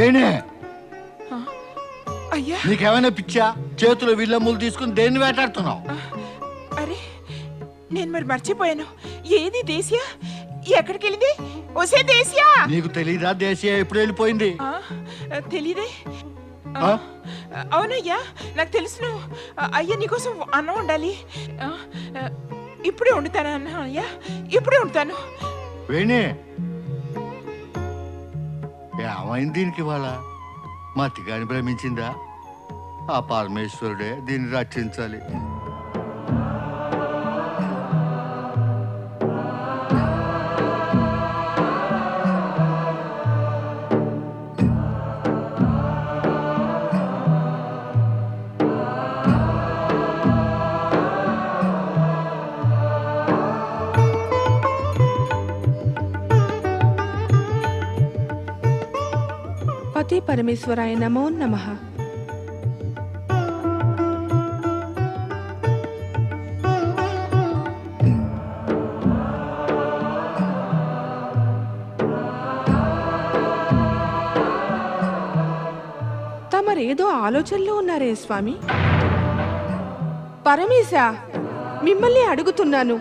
వేణే, అయ్యా నీకేమైనా పిచ్చా? చేతిలో విల్లమ్ములు తీసుకుని దేన్ని వేటాడుతున్నావు? అరే నేను మరి మర్చిపోయాను. ఏది దేశియా? ఎక్కడికి వెళ్ళింది? వసే దేశియా, నీకు తెలీదా దేశీయ ఎప్పుడు వెళ్ళిపోయింది? తెలీదే. అవునయ్యా నాకు తెలుసును. అయ్యా నీకోసం అన్నం ఉండాలి. ఇప్పుడే వండుతాను అన్న. అయ్యా ఇప్పుడే వండుతాను. వేణే, ఏమైంది దీనికి? ఇవాళ మతిగాని భ్రమించిందా? ఆ పరమేశ్వరుడే దీన్ని రక్షించాలి. పతి పరమేశ్వరాయ నమో నమః. తమరేదో ఆలోచనలో ఉన్నారే స్వామి. పరమేశ, మిమ్మల్ని అడుగుతున్నాను,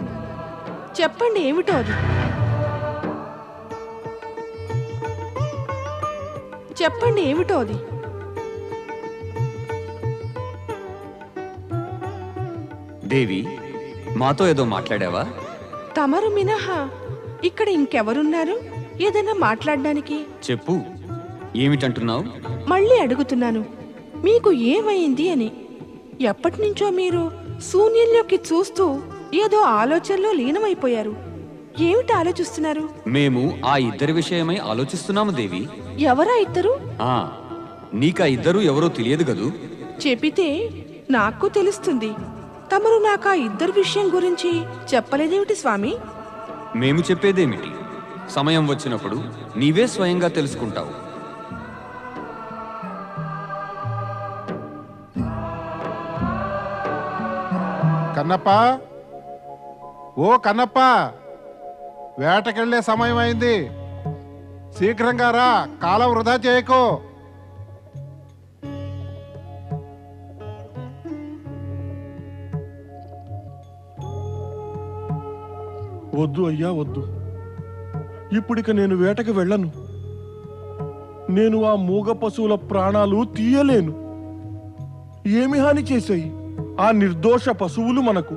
చెప్పండి ఏమిటో అది. చెప్పండి ఏమిటో అది. దేవి, మాతో ఏదో మాట్లాడావా? తమరు మినహా ఇక్కడ ఇంకెవరున్నారు ఏదైనా మాట్లాడడానికి? చెప్పు, ఏమిటంటున్నావు? మళ్ళీ అడుగుతున్నాను, మీకు ఏమైంది అని. ఎప్పటినుంచో మీరు శూన్యంలోకి చూస్తూ ఏదో ఆలోచనలో లీనమైపోయారు. ఏమిటి ఆలోచిస్తున్నారు? మేము ఆ ఇద్దరి విషయమై ఆలోచిస్తున్నాము దేవి. ఎవరా ఇద్దరు? నీకా ఇద్దరు ఎవరో తెలియదు గదు. చెప్పితే నాకు తెలుస్తుంది. తమరు నాకు ఆ ఇద్దరు విషయం గురించి చెప్పలేదేమిటి స్వామి? మేము చెప్పేదేమిటి? సమయం వచ్చినప్పుడు నీవే స్వయంగా తెలుసుకుంటావు. కన్నప్ప, ఓ కన్నప్ప, వేటకెళ్లే సమయం అయింది. శీఘ్రంగా రా, కాలం వృధా చేయకు. వద్దు అయ్యా వద్దు. ఇప్పుడిక నేను వేటకు వెళ్ళను. నేను ఆ మూగ పశువుల ప్రాణాలు తీయలేను. ఏమి హాని చేశాయి ఆ నిర్దోష పశువులు మనకు?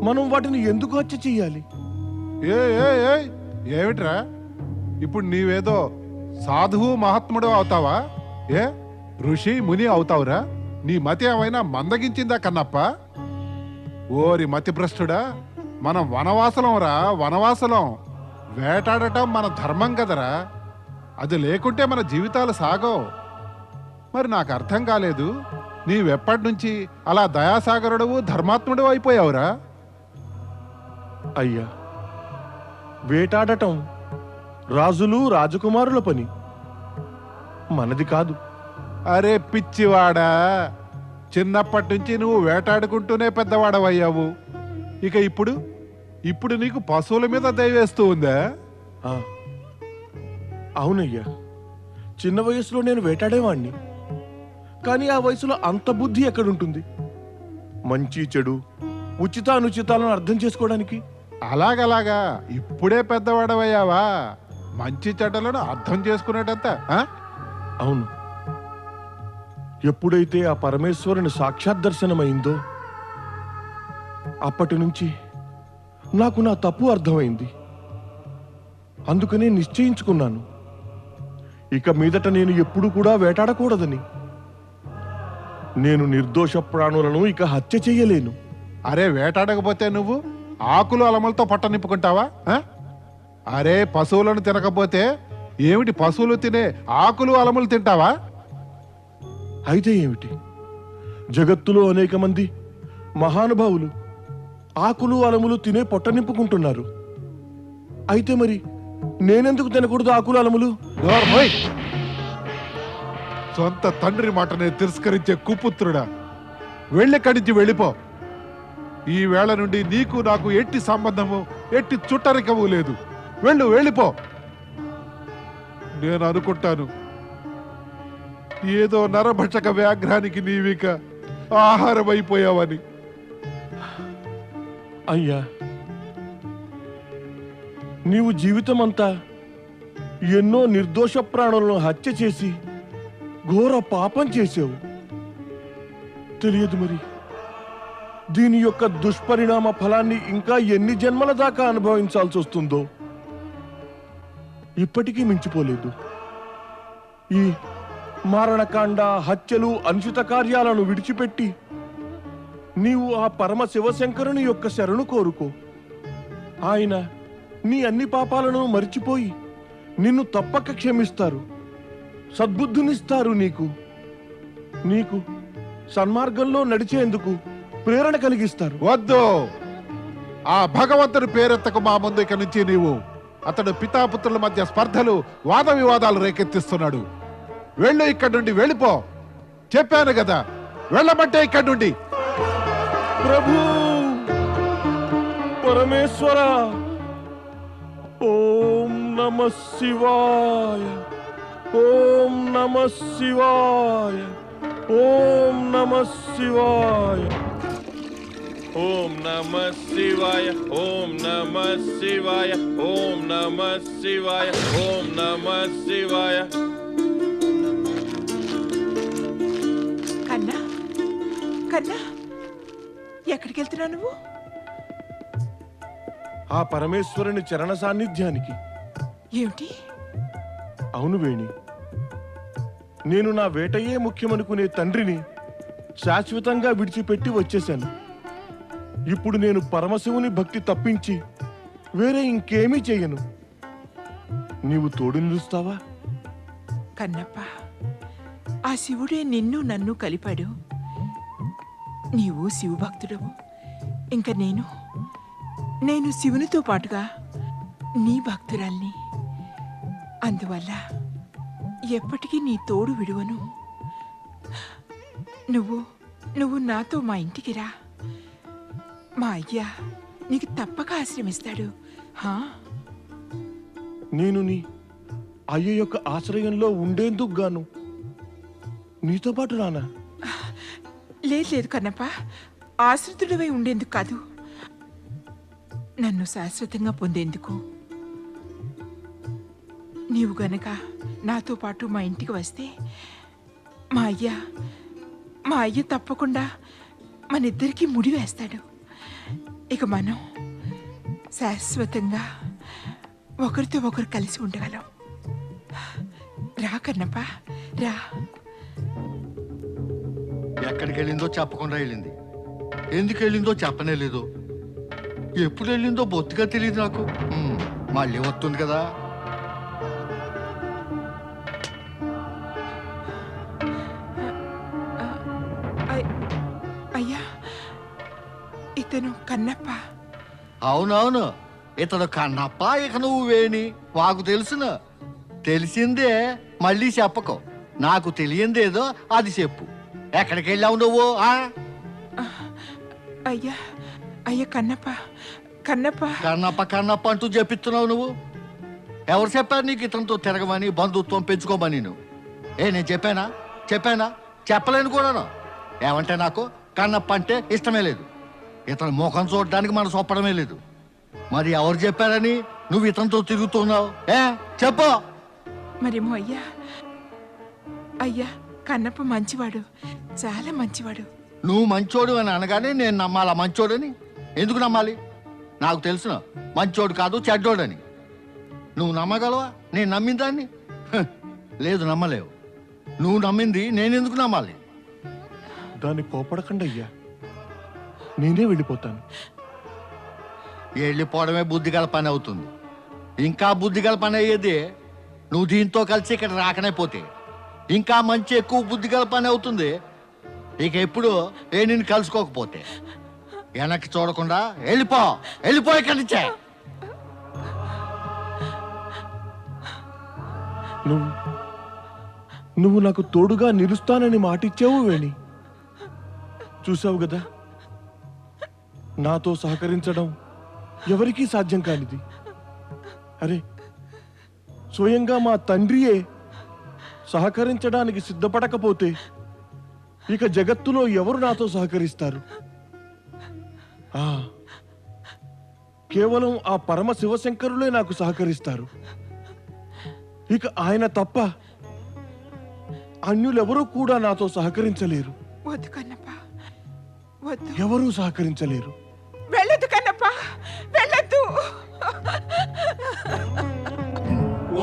మనం వాటిని ఎందుకు హత్య చెయ్యాలి? ఏమిట్రా ఇప్పుడు నీవేదో సాధువు మహాత్ముడు అవుతావా? ఋషి ముని అవుతావురా? నీ మతి ఏమైనా మందగించిందా కన్నప్ప? ఓరి మతి భ్రష్టుడా, మనం వనవాసలం రా, వనవాసలం. వేటాడటం మన ధర్మం కదరా. అది లేకుంటే మన జీవితాలు సాగవు. మరి నాకు అర్థం కాలేదు, నీవెప్పటి నుంచి అలా దయాసాగరుడువు ధర్మాత్ముడు అయిపోయావురా? అయ్యా, వేటాడటం రాజులు రాజకుమారుల పని, మనది కాదు. అరే పిచ్చివాడా, చిన్నప్పటి నుంచి నువ్వు వేటాడుకుంటూనే పెద్దవాడవయ్యావు. ఇక ఇప్పుడు నీకు పశువుల మీద దయవేస్తూ ఉందా? అవునయ్యా, చిన్న వయసులో నేను వేటాడేవాణ్ణి. కానీ ఆ వయసులో అంత బుద్ధి ఎక్కడుంటుంది? మంచి చెడు ఉచితానుచితాలను అర్థం చేసుకోవడానికి. అలాగలాగా ఇప్పుడే పెద్దవాడవయ్యావా? మంచి చెడ్డలను అర్థం చేసుకునేటంత? అవును, ఎప్పుడైతే ఆ పరమేశ్వరుని సాక్షాత్ దర్శనమైందో అప్పటి నుంచి నాకు నా తప్పు అర్థమైంది. అందుకనే నిశ్చయించుకున్నాను, ఇక మీదట నేను ఎప్పుడు కూడా వేటాడకూడదని. నేను నిర్దోష ప్రాణులను ఇక హత్య చెయ్యలేను. అరే వేటాడకపోతే నువ్వు ఆకులు అలమలతో పట్ట నింపుకుంటావా? అరే పశువులను తినకపోతే ఏమిటి, పశువులు తినే ఆకులు అలములు తింటావా? అయితే ఏమిటి, జగత్తులో అనేక మంది మహానుభావులు ఆకులు అలములు తినే పొట్ట నింపుకుంటున్నారు. అయితే మరి నేనెందుకు తినకూడదు ఆకులు అలములు? సొంత తండ్రి మాటనే తిరస్కరించే కుపుత్రుడా, వెళ్ళెక్కడి వెళ్ళిపో. ఈ వేళ నుండి నీకు నాకు ఎట్టి సంబంధము, ఎట్టి చుట్టరికము లేదు. వెళ్ళిపో. నేను అనుకుంటాను ఏదో నరభక్షక వ్యాఘ్రానికి నీవిక ఆహారం అయిపోయావని. అయ్యా, నీవు జీవితమంతా ఎన్నో నిర్దోష ప్రాణులను హత్య చేసి ఘోర పాపం చేసావు. తెలియదు మరి దీని యొక్క దుష్పరిణామ ఫలాన్ని ఇంకా ఎన్ని జన్మల దాకా అనుభవించాల్సి వస్తుందో. ఇప్పటికీ మించిపోలేదు. ఈ మారణకాండ, హత్యలు, అనుచిత కార్యాలను విడిచిపెట్టి నీవు ఆ పరమ శివశంకరుని యొక్క శరణు కోరుకో. ఆయన నీ అన్ని పాపాలను మరిచిపోయి నిన్ను తప్పక క్షమిస్తారు, సద్బుద్ధినిస్తారు. నీకు సన్మార్గంలో నడిచేందుకు ప్రేరణ కలిగిస్తారు. వద్దు, ఆ భగవంతుని పేరెత్తకు మా ముందు. ఇక నుంచి నీవు అతడు పితాపుత్రుల మధ్య స్పర్ధలు, వాద వివాదాలు రేకెత్తిస్తున్నాడు. వెళ్ళు, ఇక్కడి నుండి వెళ్ళిపో. చెప్పాను కదా, వెళ్ళమంటే ఇక్కడి నుండి. ప్రభు పరమేశ్వర, ఓం నమః శివాయ, ఓం నమః శివాయ, ఓం నమః శివాయ, ఓం నమః శివాయ, ఓం నమః శివాయ, ఓం నమః శివాయ, ఓం నమః శివాయ. కన్నా, కన్నా, ఎక్కడికి వెళ్తున్నావు నువ్వు? ఆ పరమేశ్వరుని చరణ సాన్నిధ్యానికి. ఏమిటి? అవును వేణి, నేను నా వేటయే ముఖ్యమనుకునే తండ్రిని శాశ్వతంగా విడిచిపెట్టి వచ్చేశాను. ఇప్పుడు నేను పరమశివుని భక్తి తప్పించి వేరే ఇంకేమీ చెయ్యను. నీవు తోడు నిలుస్తావా? కన్నప్ప, ఆ శివుడే నిన్ను నన్ను కలిపాడు. నీవు శివభక్తుడవు, ఇంకా నేను శివునితో పాటుగా నీ భక్తురాల్ని. అందువల్ల ఎప్పటికీ నీ తోడు విడువను. నువ్వు నాతో మా ఇంటికి రా. మా అయ్యా నీకు తప్పక ఆశ్రమిస్తాడు. హా? నేను నీ అయ్య యొక్క ఆశ్రయంలో ఉండేందుకు గాను నీతో పాటు రానా? లేదు కన్నప్ప, ఆశ్రితుడివై ఉండేందుకు కాదు, నన్ను శాశ్వతంగా పొందేందుకు. నీవు గనక నాతో పాటు మా ఇంటికి వస్తే మా అయ్య తప్పకుండా మనిద్దరికీ ముడి వేస్తాడు. ఇక మనం శాశ్వతంగా ఒకరితో ఒకరు కలిసి ఉండగలం. రా కన్నప్ప, రా. ఎక్కడికి వెళ్ళిందో చెప్పకుండా వెళ్ళింది. ఎందుకు వెళ్ళిందో చెప్పనే లేదు. ఎప్పుడు వెళ్ళిందో బొత్తిగా తెలియదు నాకు. మళ్ళీ వస్తుంది కదా. అయ్యా, ఇతను కన్నప్ప. అవునవును, ఇతడు కన్నప్ప, ఇక నువ్వు వేణి. మాకు తెలుసును. తెలిసిందే మళ్ళీ చెప్పకు. నాకు తెలియందేదో అది చెప్పు. ఎక్కడికి వెళ్ళావు నువ్వు? అయ్యా కన్నప్ప కన్నప్ప కన్నప్ప అంటూ చెప్పిస్తున్నావు నువ్వు. ఎవరు చెప్పారు నీకు ఇతనితో తిరగమని, బంధుత్వం పెంచుకోమని? నువ్వు నేను చెప్పానా? చెప్పలేను కూడాను. ఏమంటే నాకు కన్నప్ప అంటే ఇష్టమే లేదు. ఇతని ముఖం చూడడానికి మనసు ఒప్పడమే లేదు. మరి ఎవరు చెప్పారని నువ్వు ఇతనితో తిరుగుతున్నావు? చెప్పు. మరేమో అయ్యా కన్నప్ప మంచివాడు, చాలా మంచివాడు. నువ్వు మంచోడు అని అనగానే నేను నమ్మాలా మంచోడని? ఎందుకు నమ్మాలి? నాకు తెలుసును మంచోడు కాదు చెడ్డోడని. నువ్వు నమ్మగలవా నేను నమ్మిన దాన్ని? లేదు, నమ్మలేవు. నువ్వు నమ్మింది నేనెందుకు నమ్మాలి? దాన్ని కోపడకండి అయ్యా, నేనే వెళ్ళిపోతాను. వెళ్ళిపోవడమే బుద్ధిగల పని అవుతుంది. ఇంకా బుద్ధిగల పని అయ్యేది నువ్వు దీంతో కలిసి ఇక్కడ రాకనే పోతే. ఇంకా మంచి ఎక్కువ బుద్ధిగల పని అవుతుంది ఇక ఎప్పుడు నిన్ను కలుసుకోకపోతే. వెనక్కి చూడకుండా వెళ్ళిపో ఇక్కడి నుంచే. నువ్వు నాకు తోడుగా నిలుస్తానని మాటిచ్చావు వేణి. చూసావు కదా, నాతో సహకరించడం ఎవరికీ సాధ్యం కానిది. అరే, స్వయంగా మా తండ్రియే సహకరించడానికి సిద్ధపడకపోతే ఇక జగత్తులో ఎవరు నాతో సహకరిస్తారు? కేవలం ఆ పరమ శివశంకరులే నాకు సహకరిస్తారు. ఇక ఆయన తప్ప అన్యులెవరూ కూడా నాతో సహకరించలేరు. వద్దు కన్నప్ప, వద్దు. ఎవరూ సహకరించలేరు. వెళ్ళొద్దు కన్నప్ప, వెళ్ళొద్దు.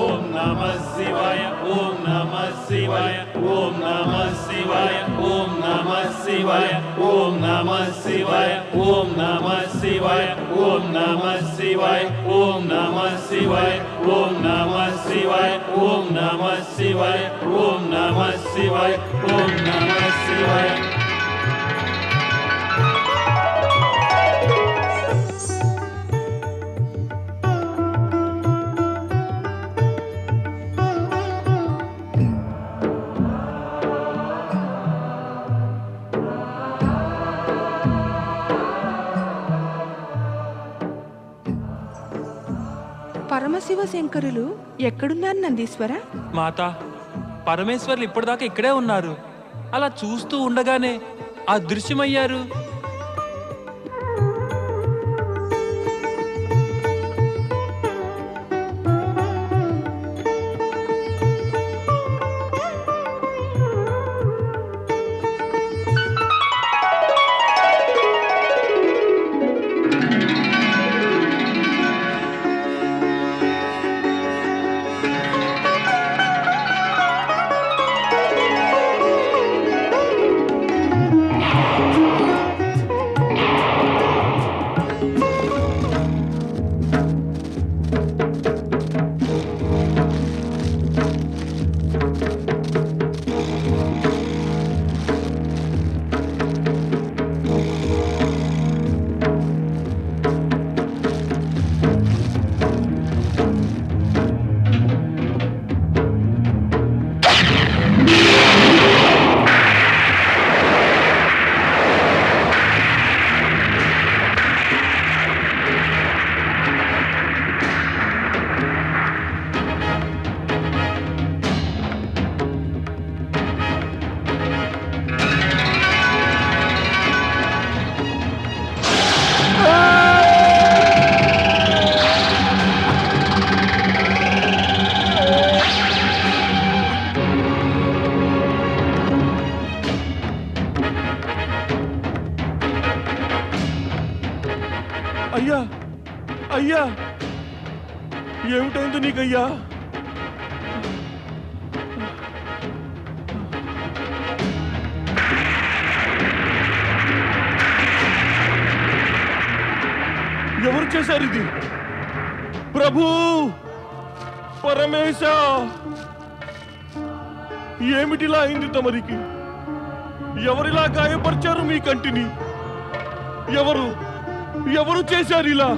ఓం నమః శివాయ ఓం నమః శివాయ ఓం నమః శివాయ ఓం నమః శివాయ ఓం నమః శివాయ ఓం నమః శివాయ ఓం నమః శివాయ ఓం నమః శివాయ ఓం నమః శివాయ ఓం నమః శివాయ ఓం నమః శివాయ ఓం నమః శివాయ. పరమశివ శంకరులు ఎక్కడున్నారు నందీశ్వర? మాత, పరమేశ్వర్లు ఇప్పటిదాకా ఇక్కడే ఉన్నారు. అలా చూస్తూ ఉండగానే అదృశ్యమయ్యారు. అయ్యా, అయ్యా, ఏమిటైంది నీకయ్యా? ఎవరు చేశారు ఇది? ప్రభు, పరమేశ, ఏమిటిలా అయింది తమరికి? ఎవరిలా గాయపరిచారు మీ కంటిని? ఎవరు ఎవరు చేశారు ఇలా?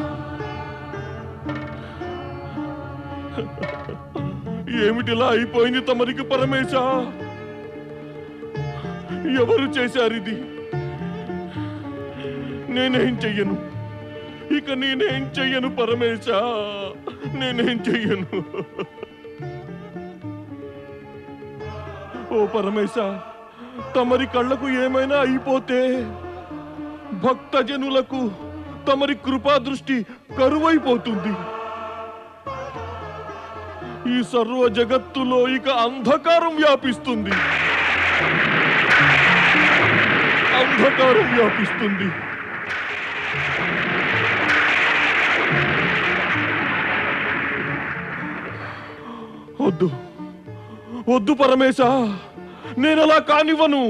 ఏమిటిలా అయిపోయింది తమరికి పరమేశ? ఎవరు చేశారు ఇది? నేనేం చెయ్యను, ఇక నేనేం చెయ్యను పరమేశ, నేనేం చెయ్యను. ఓ పరమేశ, తమరి కళ్ళకు ఏమైనా అయిపోతే భక్తజనులకు తమరి కృపా దృష్టి కరువైపోతుంది. ఈ సర్వ జగత్తులో ఇక అంధకారం వ్యాపిస్తుంది, అంధకారం వ్యాపిస్తుంది. వద్దు, వద్దు పరమేశ, నేనలా కానివ్వను.